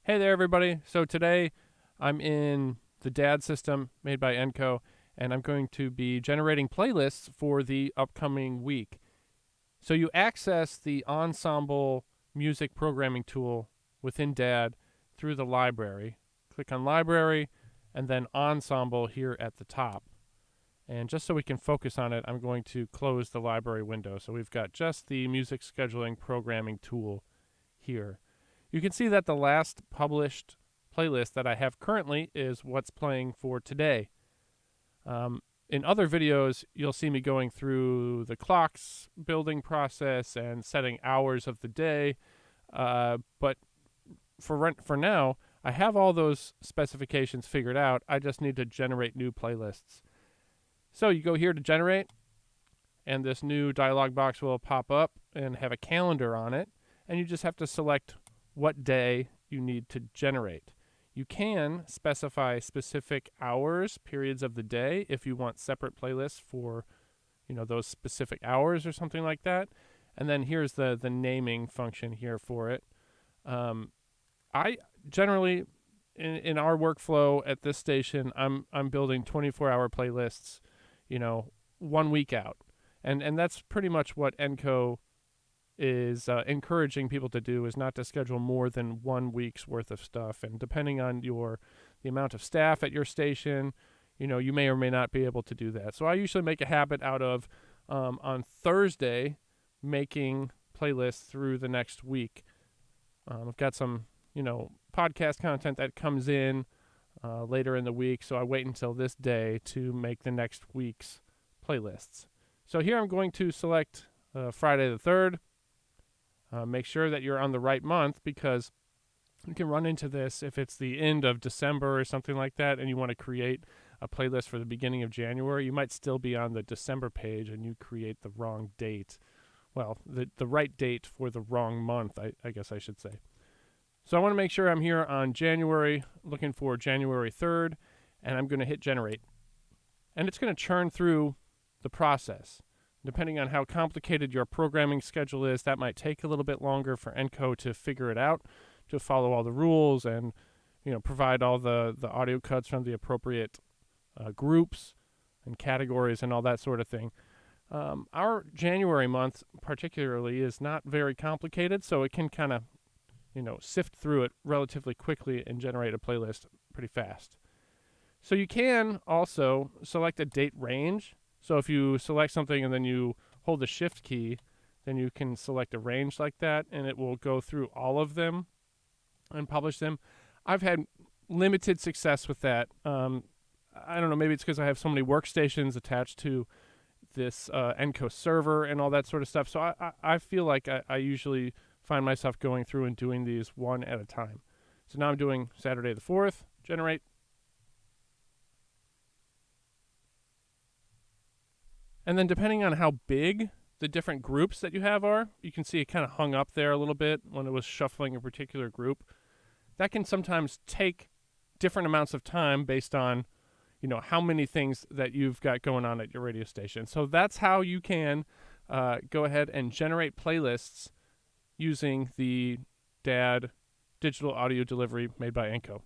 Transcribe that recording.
Hey there, everybody. So today I'm in the DAD system made by ENCO, and I'm going to be generating playlists for the upcoming week. So you access the Ensemble music programming tool within DAD through the library. Click on Library and then Ensemble here at the top. And just so we can focus on it, I'm going to close the library window. So we've got just the music scheduling programming tool here. You can see that the last published playlist that I have currently is what's playing for today. In other videos, you'll see me going through the clocks building process and setting hours of the day. But for now, I have all those specifications figured out. I just need to generate new playlists. So you go here to generate, and this new dialog box will pop up and have a calendar on it. And you just have to select what day you need to generate. You can specify specific hours, periods of the day, if you want separate playlists for, those specific hours or something like that. And then here's the naming function here for it. I generally, in our workflow at this station, I'm building 24-hour playlists, 1 week out, and that's pretty much what ENCO is encouraging people to do, is not to schedule more than 1 week's worth of stuff. And depending on the amount of staff at your station, you may or may not be able to do that. So I usually make a habit out of on Thursday making playlists through the next week. I've got some podcast content that comes in later in the week, so I wait until this day to make the next week's playlists. So here I'm going to select Friday the 3rd. Make sure that you're on the right month, because you can run into this if it's the end of December or something like that and you want to create a playlist for the beginning of January. You might still be on the December page and you create the wrong date. Well, the right date for the wrong month, I guess I should say. So I want to make sure I'm here on January, looking for January 3rd, and I'm going to hit generate. And it's going to churn through the process. Depending on how complicated your programming schedule is, that might take a little bit longer for ENCO to figure it out, to follow all the rules and provide all the audio cuts from the appropriate groups and categories and all that sort of thing. Our January month particularly is not very complicated, so it can kind of sift through it relatively quickly and generate a playlist pretty fast. So you can also select a date range. So if you select something and then you hold the shift key, then you can select a range like that, and it will go through all of them and publish them. I've had limited success with that. I don't know, maybe it's because I have so many workstations attached to this ENCO server and all that sort of stuff. So I feel like I usually find myself going through and doing these one at a time. So now I'm doing Saturday the 4th, generate. And then depending on how big the different groups that you have are, you can see it kind of hung up there a little bit when it was shuffling a particular group. That can sometimes take different amounts of time based on, how many things that you've got going on at your radio station. So that's how you can go ahead and generate playlists using the DAD digital audio delivery made by ENCO.